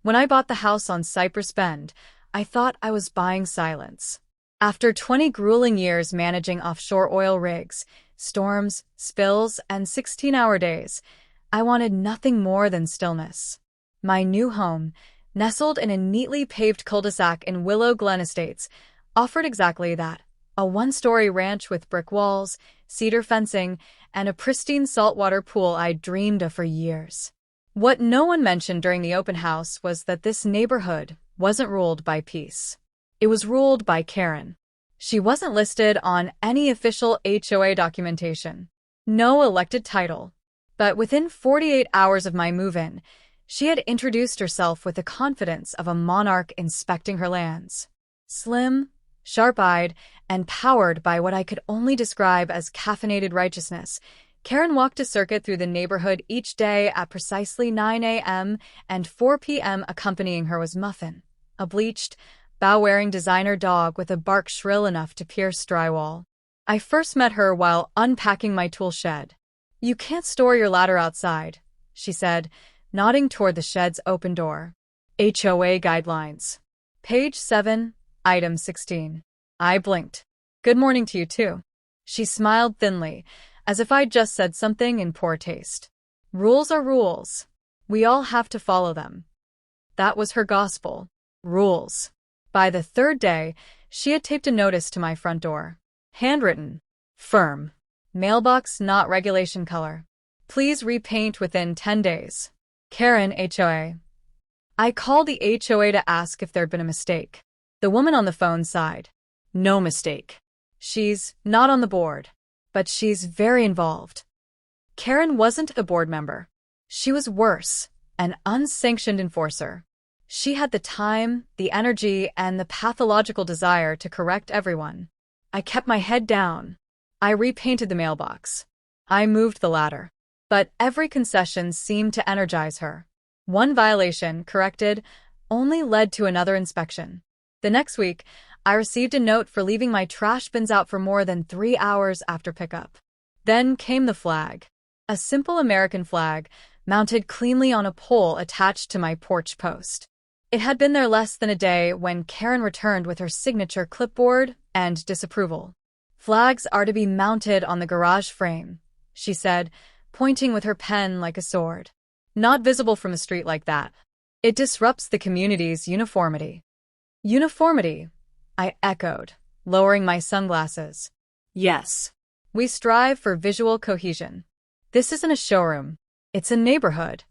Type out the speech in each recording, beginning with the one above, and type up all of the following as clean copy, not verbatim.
When I bought the house on Cypress Bend, I thought I was buying silence. After 20 grueling years managing offshore oil rigs, storms, spills, and 16-hour days, I wanted nothing more than stillness. My new home, nestled in a neatly paved cul-de-sac in Willow Glen Estates, offered exactly that. A one-story ranch with brick walls, cedar fencing, and a pristine saltwater pool I'd dreamed of for years. What no one mentioned during the open house was that this neighborhood wasn't ruled by peace. It was ruled by Karen. She wasn't listed on any official HOA documentation. No elected title. But within 48 hours of my move-in, she had introduced herself with the confidence of a monarch inspecting her lands. Slim, sharp-eyed, and powered by what I could only describe as caffeinated righteousness, Karen walked a circuit through the neighborhood each day at precisely 9 a.m. and 4 p.m. Accompanying her was Muffin, a bleached, bow-wearing designer dog with a bark shrill enough to pierce drywall. I first met her while unpacking my tool shed. "You can't store your ladder outside," she said, nodding toward the shed's open door. HOA Guidelines. Page 7, Item 16. I blinked. "Good morning to you, too." She smiled thinly, as if I'd just said something in poor taste. Rules are rules. We all have to follow them. That was her gospel. Rules. By the third day, she had taped a notice to my front door. Handwritten. Firm. Mailbox not regulation color. Please repaint within 10 days. Karen, HOA. I called the HOA to ask if there'd been a mistake. The woman on the phone sighed. No mistake. She's not on the board, but she's very involved. Karen wasn't a board member. She was worse, an unsanctioned enforcer. She had the time, the energy, and the pathological desire to correct everyone. I kept my head down. I repainted the mailbox. I moved the ladder. But every concession seemed to energize her. One violation, corrected, only led to another inspection. The next week, I received a note for leaving my trash bins out for more than 3 hours after pickup. Then came the flag. A simple American flag, mounted cleanly on a pole attached to my porch post. It had been there less than a day when Karen returned with her signature clipboard and disapproval. "Flags are to be mounted on the garage frame," she said, pointing with her pen like a sword. "Not visible from a street like that. It disrupts the community's uniformity." Uniformity, I echoed, lowering my sunglasses. Yes. We strive for visual cohesion. This isn't a showroom. It's a neighborhood.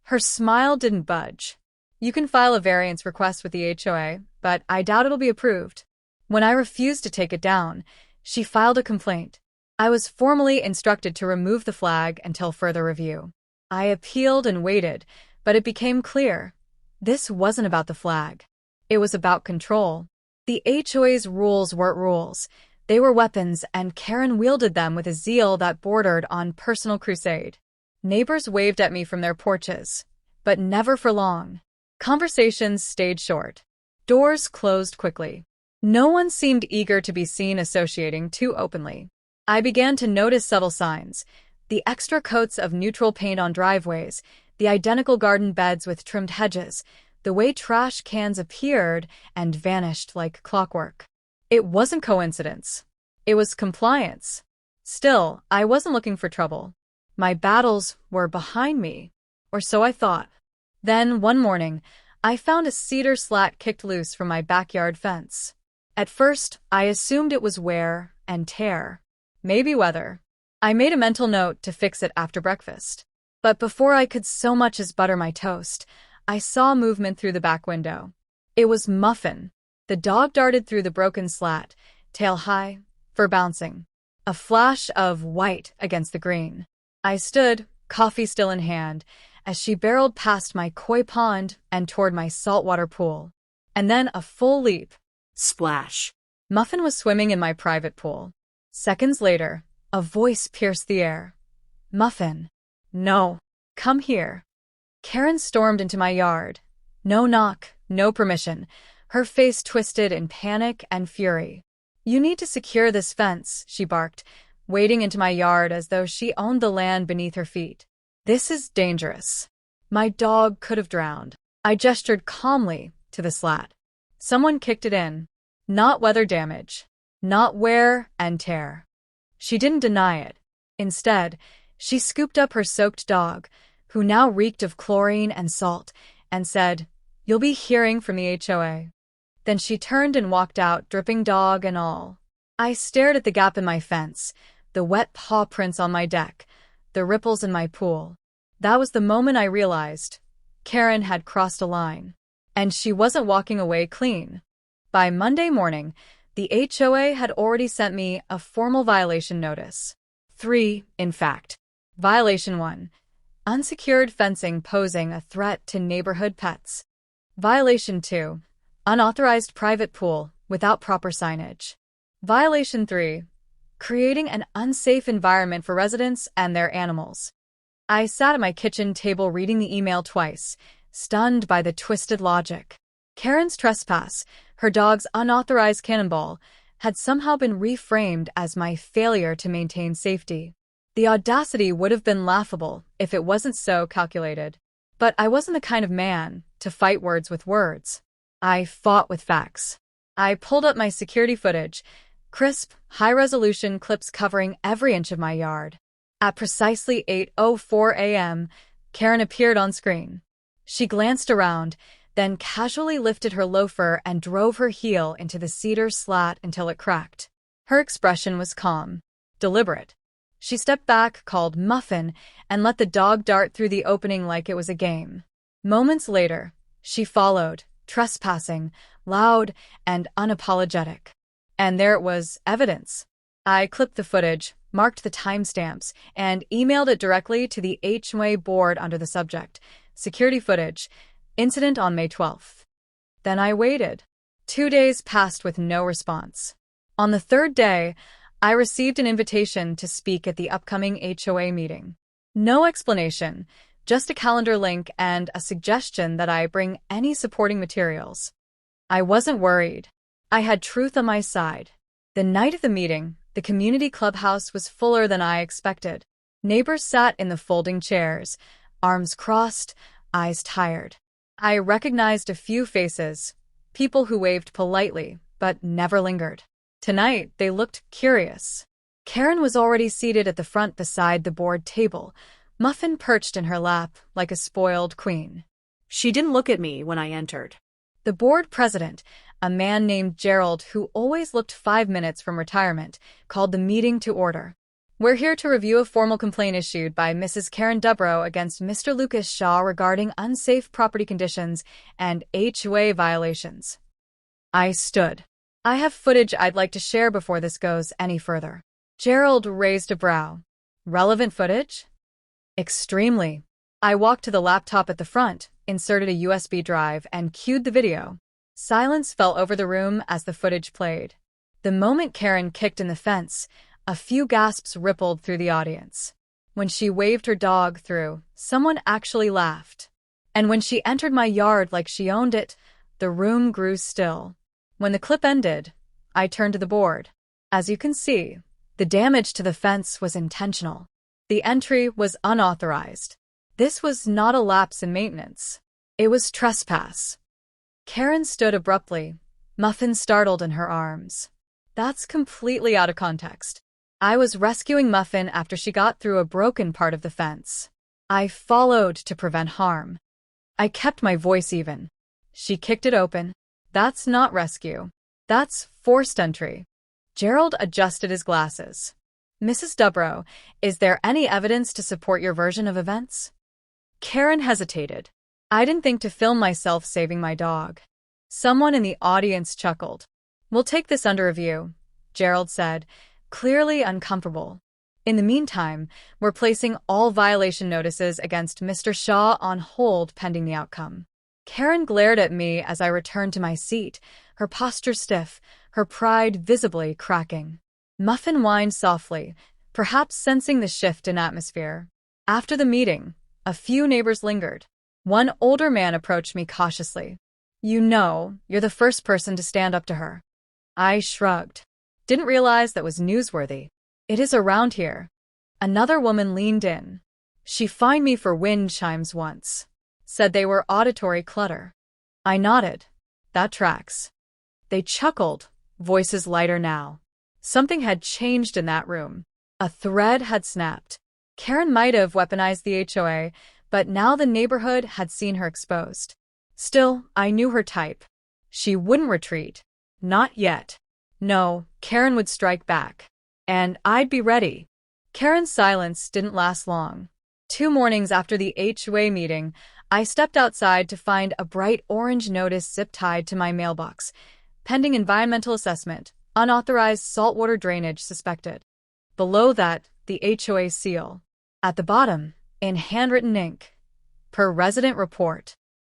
Her smile didn't budge. "You can file a variance request with the HOA, but I doubt it'll be approved." When I refused to take it down, she filed a complaint. I was formally instructed to remove the flag until further review. I appealed and waited, but it became clear. This wasn't about the flag. It was about control. The HOA's rules weren't rules. They were weapons, and Karen wielded them with a zeal that bordered on personal crusade. Neighbors waved at me from their porches, but never for long. Conversations stayed short. Doors closed quickly. No one seemed eager to be seen associating too openly. I began to notice subtle signs: the extra coats of neutral paint on driveways, the identical garden beds with trimmed hedges, the way trash cans appeared and vanished like clockwork. It wasn't coincidence. It was compliance. Still, I wasn't looking for trouble. My battles were behind me, or so I thought. Then, one morning, I found a cedar slat kicked loose from my backyard fence. At first, I assumed it was wear and tear. Maybe weather. I made a mental note to fix it after breakfast. But before I could so much as butter my toast, I saw movement through the back window. It was Muffin. The dog darted through the broken slat, tail high, fur bouncing. A flash of white against the green. I stood, coffee still in hand, as she barreled past my koi pond and toward my saltwater pool. And then a full leap. Splash. Muffin was swimming in my private pool. Seconds later, a voice pierced the air. "Muffin. No. Come here." Karen stormed into my yard. No knock, no permission. Her face twisted in panic and fury. "You need to secure this fence," she barked, wading into my yard as though she owned the land beneath her feet. "This is dangerous. My dog could have drowned." I gestured calmly to the slat. Someone kicked it in. Not weather damage. Not wear and tear. She didn't deny it. Instead, she scooped up her soaked dog, who now reeked of chlorine and salt, and said, "You'll be hearing from the HOA." Then she turned and walked out, dripping dog and all. I stared at the gap in my fence, the wet paw prints on my deck, the ripples in my pool. That was the moment I realized Karen had crossed a line. And she wasn't walking away clean. By Monday morning, the HOA had already sent me a formal violation notice. 3, in fact. Violation 1. Unsecured fencing posing a threat to neighborhood pets. Violation 2. Unauthorized private pool without proper signage. Violation 3. Creating an unsafe environment for residents and their animals. I sat at my kitchen table reading the email twice, stunned by the twisted logic. Karen's trespass, her dog's unauthorized cannonball, had somehow been reframed as my failure to maintain safety. The audacity would have been laughable if it wasn't so calculated. But I wasn't the kind of man to fight words with words. I fought with facts. I pulled up my security footage, crisp, high-resolution clips covering every inch of my yard. At precisely 8:04 a.m., Karen appeared on screen. She glanced around, then casually lifted her loafer and drove her heel into the cedar slat until it cracked. Her expression was calm, deliberate. She stepped back, called Muffin, and let the dog dart through the opening like it was a game. Moments later, she followed, trespassing, loud and unapologetic. And there it was, evidence. I clipped the footage, marked the timestamps, and emailed it directly to the HOA board under the subject, security footage, incident on May 12th. Then I waited. 2 days passed with no response. On the third day, I received an invitation to speak at the upcoming HOA meeting. No explanation, just a calendar link and a suggestion that I bring any supporting materials. I wasn't worried. I had truth on my side. The night of the meeting, the community clubhouse was fuller than I expected. Neighbors sat in the folding chairs, arms crossed, eyes tired. I recognized a few faces, people who waved politely, but never lingered. Tonight, they looked curious. Karen was already seated at the front beside the board table, Muffin perched in her lap like a spoiled queen. She didn't look at me when I entered. The board president, a man named Gerald who always looked 5 minutes from retirement, called the meeting to order. "We're here to review a formal complaint issued by Mrs. Karen Dubrow against Mr. Lucas Shaw regarding unsafe property conditions and HOA violations." I stood. "I have footage I'd like to share before this goes any further." Gerald raised a brow. "Relevant footage?" "Extremely." I walked to the laptop at the front, inserted a USB drive, and cued the video. Silence fell over the room as the footage played. The moment Karen kicked in the fence, a few gasps rippled through the audience. When she waved her dog through, someone actually laughed. And when she entered my yard like she owned it, the room grew still. When the clip ended, I turned to the board. As you can see, the damage to the fence was intentional. The entry was unauthorized. This was not a lapse in maintenance. It was trespass. Karen stood abruptly, Muffin startled in her arms. That's completely out of context. I was rescuing Muffin after she got through a broken part of the fence. I followed to prevent harm. I kept my voice even. She kicked it open. That's not rescue. That's forced entry. Gerald adjusted his glasses. "Mrs. Dubrow, is there any evidence to support your version of events?" Karen hesitated. I didn't think to film myself saving my dog. Someone in the audience chuckled. "We'll take this under review," Gerald said, clearly uncomfortable. "In the meantime, we're placing all violation notices against Mr. Shaw on hold pending the outcome." Karen glared at me as I returned to my seat, her posture stiff, her pride visibly cracking. Muffin whined softly, perhaps sensing the shift in atmosphere. After the meeting, a few neighbors lingered. One older man approached me cautiously. "You know, you're the first person to stand up to her." I shrugged. Didn't realize that was newsworthy. "It is around here." Another woman leaned in. "She fined me for wind chimes once." said they were auditory clutter. I nodded. That tracks. They chuckled, voices lighter now. Something had changed in that room. A thread had snapped. Karen might have weaponized the HOA, but now the neighborhood had seen her exposed. Still, I knew her type. She wouldn't retreat. Not yet. No, Karen would strike back. And I'd be ready. Karen's silence didn't last long. 2 mornings after the HOA meeting, I stepped outside to find a bright orange notice zip-tied to my mailbox. Pending environmental assessment, unauthorized saltwater drainage suspected. Below that, the HOA seal. At the bottom, in handwritten ink, per resident report.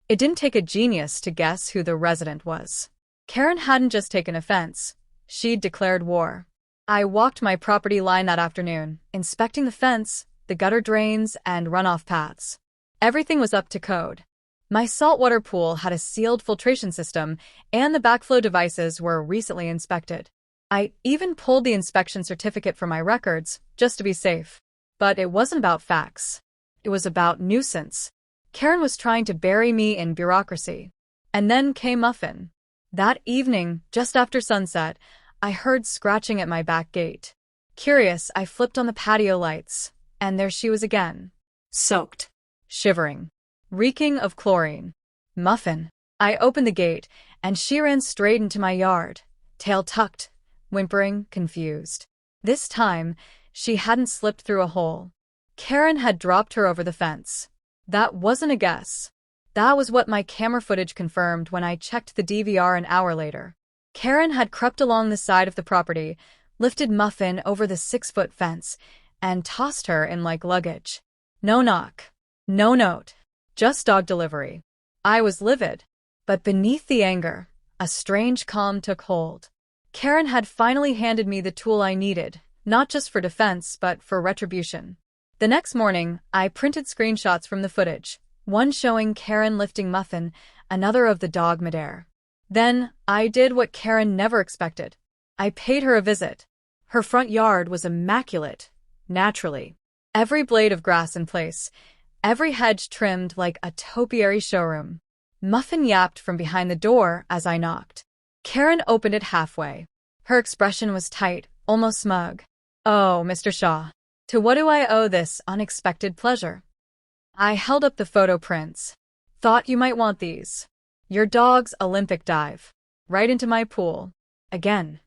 It didn't take a genius to guess who the resident was. Karen hadn't just taken offense. She'd declared war. I walked my property line that afternoon, inspecting the fence, the gutter drains, and runoff paths. Everything was up to code. My saltwater pool had a sealed filtration system, and the backflow devices were recently inspected. I even pulled the inspection certificate from my records, just to be safe. But it wasn't about facts. It was about nuisance. Karen was trying to bury me in bureaucracy. And then came Muffin. That evening, just after sunset, I heard scratching at my back gate. Curious, I flipped on the patio lights, and there she was again. Soaked. Shivering. Reeking of chlorine. Muffin. I opened the gate, and she ran straight into my yard, tail tucked, whimpering, confused. This time, she hadn't slipped through a hole. Karen had dropped her over the fence. That wasn't a guess. That was what my camera footage confirmed when I checked the DVR an hour later. Karen had crept along the side of the property, lifted Muffin over the 6-foot fence, and tossed her in like luggage. No knock. No note. Just dog delivery. I was livid. But beneath the anger, a strange calm took hold. Karen had finally handed me the tool I needed, not just for defense but for retribution. The next morning, I printed screenshots from the footage, one showing Karen lifting Muffin, another of the dog midair. Then, I did what Karen never expected. I paid her a visit. Her front yard was immaculate, naturally. Every blade of grass in place, every hedge trimmed like a topiary showroom. Muffin yapped from behind the door as I knocked. Karen opened it halfway. Her expression was tight, almost smug. "Oh, Mr. Shaw. To what do I owe this unexpected pleasure?" I held up the photo prints. "Thought you might want these. Your dog's Olympic dive. Right into my pool. Again."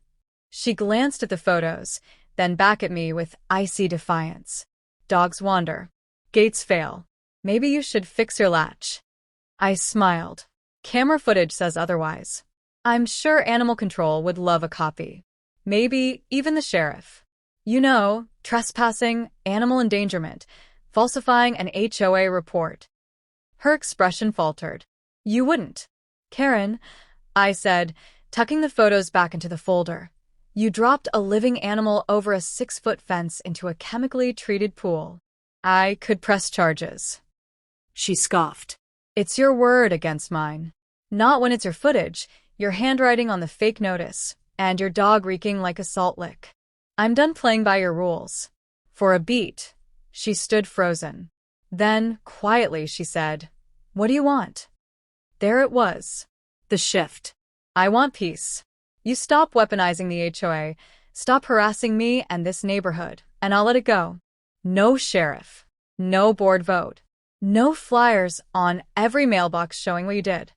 She glanced at the photos, then back at me with icy defiance. "Dogs wander. Gates fail. Maybe you should fix your latch." I smiled. Camera footage says otherwise. I'm sure animal control would love a copy. Maybe even the sheriff. You know, trespassing, animal endangerment, falsifying an HOA report. Her expression faltered. "You wouldn't." "Karen," I said, tucking the photos back into the folder. "You dropped a living animal over a 6-foot fence into a chemically treated pool. I could press charges." She scoffed. "It's your word against mine. Not when it's your footage, your handwriting on the fake notice, and your dog reeking like a salt lick. I'm done playing by your rules." For a beat, she stood frozen. Then, quietly, she said, "What do you want?" There it was. The shift. "I want peace. You stop weaponizing the HOA, stop harassing me and this neighborhood, and I'll let it go. No sheriff. No board vote. No flyers on every mailbox showing what you did."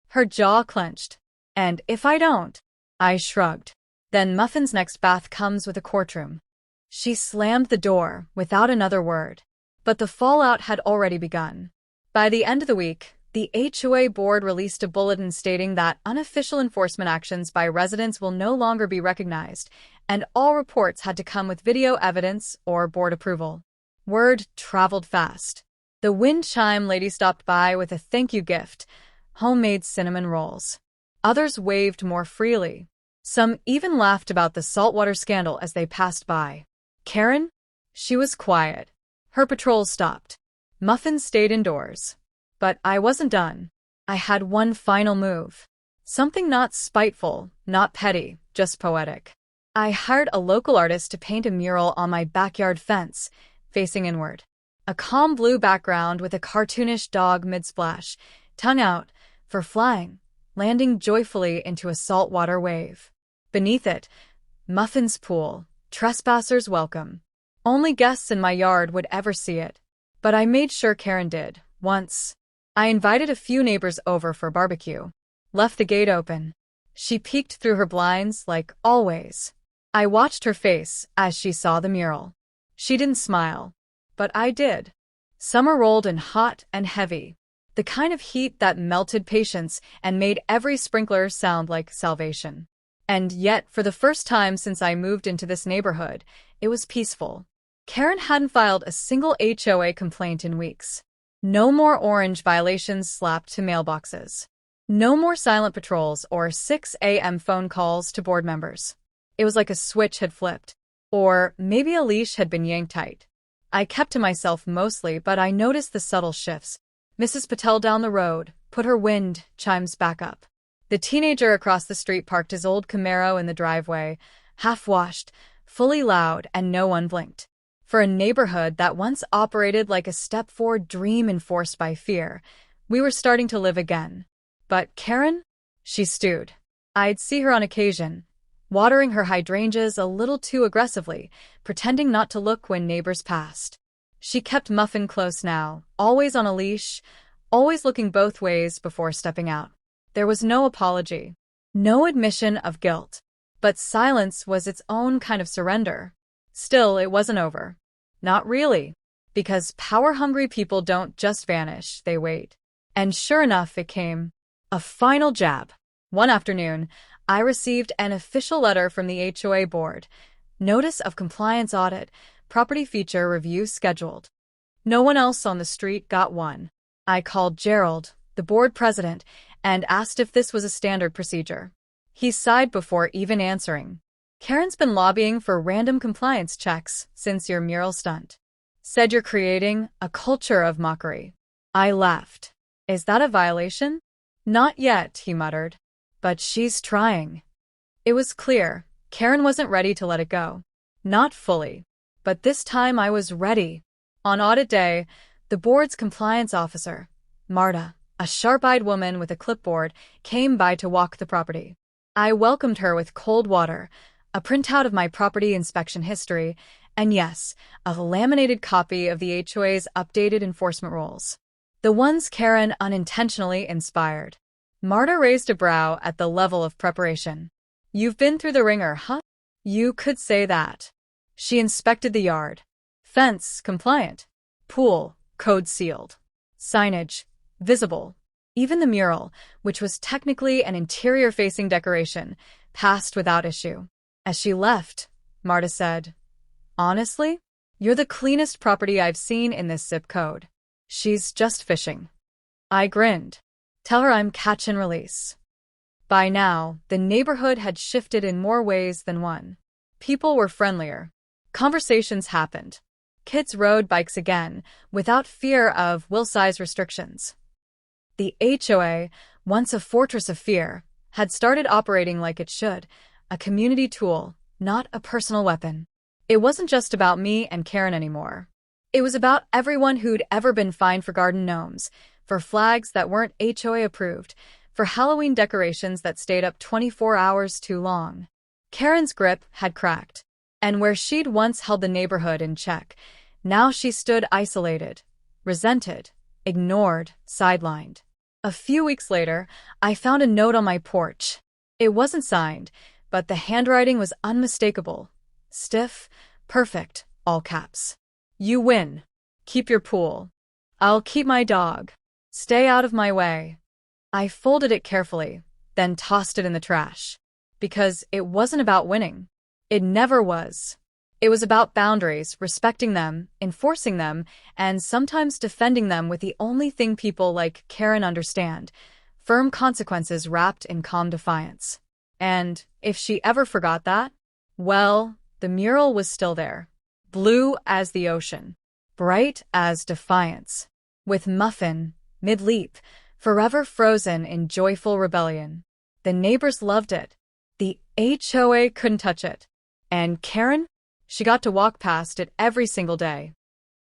Her jaw clenched. "And if I don't?" I shrugged. "Then Muffin's next bath comes with a courtroom." She slammed the door without another word. But the fallout had already begun. By the end of the week, the HOA board released a bulletin stating that unofficial enforcement actions by residents will no longer be recognized, and all reports had to come with video evidence or board approval. Word traveled fast. The wind chime lady stopped by with a thank you gift, homemade cinnamon rolls. Others waved more freely. Some even laughed about the saltwater scandal as they passed by. Karen? She was quiet. Her patrol stopped. Muffin stayed indoors. But I wasn't done. I had one final move. Something not spiteful, not petty, just poetic. I hired a local artist to paint a mural on my backyard fence, facing inward. A calm blue background with a cartoonish dog mid-splash, tongue out, for flying, landing joyfully into a saltwater wave. Beneath it, Muffin's pool, trespassers welcome. Only guests in my yard would ever see it. But I made sure Karen did, once. I invited a few neighbors over for barbecue. Left the gate open. She peeked through her blinds like always. I watched her face as she saw the mural. She didn't smile. But I did. Summer rolled in hot and heavy. The kind of heat that melted patience and made every sprinkler sound like salvation. And yet, for the first time since I moved into this neighborhood, it was peaceful. Karen hadn't filed a single HOA complaint in weeks. No more orange violations slapped to mailboxes. No more silent patrols or 6 a.m. phone calls to board members. It was like a switch had flipped. Or maybe a leash had been yanked tight. I kept to myself mostly, but I noticed the subtle shifts. Mrs. Patel down the road put her wind chimes back up. The teenager across the street parked his old Camaro in the driveway, half-washed, fully loud, and no one blinked. For a neighborhood that once operated like a step-forward dream enforced by fear, we were starting to live again. But Karen? She stewed. I'd see her on occasion, watering her hydrangeas a little too aggressively, pretending not to look when neighbors passed. She kept Muffin close now, always on a leash, always looking both ways before stepping out. There was no apology, no admission of guilt, but silence was its own kind of surrender. Still, it wasn't over. Not really, because power-hungry people don't just vanish, they wait. And sure enough, it came. A final jab. One afternoon, I received an official letter from the HOA board. Notice of compliance audit, property feature review scheduled. No one else on the street got one. I called Gerald, the board president, and asked if this was a standard procedure. He sighed before even answering. Karen's been lobbying for random compliance checks since your mural stunt. Said you're creating a culture of mockery. I laughed. Is that a violation? Not yet, he muttered. But she's trying. It was clear, Karen wasn't ready to let it go. Not fully. But this time I was ready. On audit day, the board's compliance officer, Marta, a sharp-eyed woman with a clipboard, came by to walk the property. I welcomed her with cold water, a printout of my property inspection history, and yes, a laminated copy of the HOA's updated enforcement rules. The ones Karen unintentionally inspired. Marta raised a brow at the level of preparation. You've been through the ringer, huh? You could say that. She inspected the yard. Fence, compliant. Pool, code sealed. Signage, visible. Even the mural, which was technically an interior-facing decoration, passed without issue. As she left, Marta said, "Honestly, you're the cleanest property I've seen in this zip code." She's just fishing. I grinned. Tell her I'm catch and release. By now, the neighborhood had shifted in more ways than one. People were friendlier. Conversations happened. Kids rode bikes again, without fear of will-size restrictions. The HOA, once a fortress of fear, had started operating like it should, a community tool, not a personal weapon. It wasn't just about me and Karen anymore. It was about everyone who'd ever been fined for garden gnomes, for flags that weren't HOA approved, for Halloween decorations that stayed up 24 hours too long. Karen's grip had cracked, and where she'd once held the neighborhood in check, now she stood isolated, resented, ignored, sidelined. A few weeks later, I found a note on my porch. It wasn't signed, but the handwriting was unmistakable. Stiff, perfect, all caps. You win. Keep your pool. I'll keep my dog. Stay out of my way. I folded it carefully, then tossed it in the trash. Because it wasn't about winning. It never was. It was about boundaries, respecting them, enforcing them, and sometimes defending them with the only thing people like Karen understand: firm consequences wrapped in calm defiance. And if she ever forgot that, well, the mural was still there. Blue as the ocean. Bright as defiance. With Muffin, mid-leap, forever frozen in joyful rebellion. The neighbors loved it. The HOA couldn't touch it. And Karen? She got to walk past it every single day.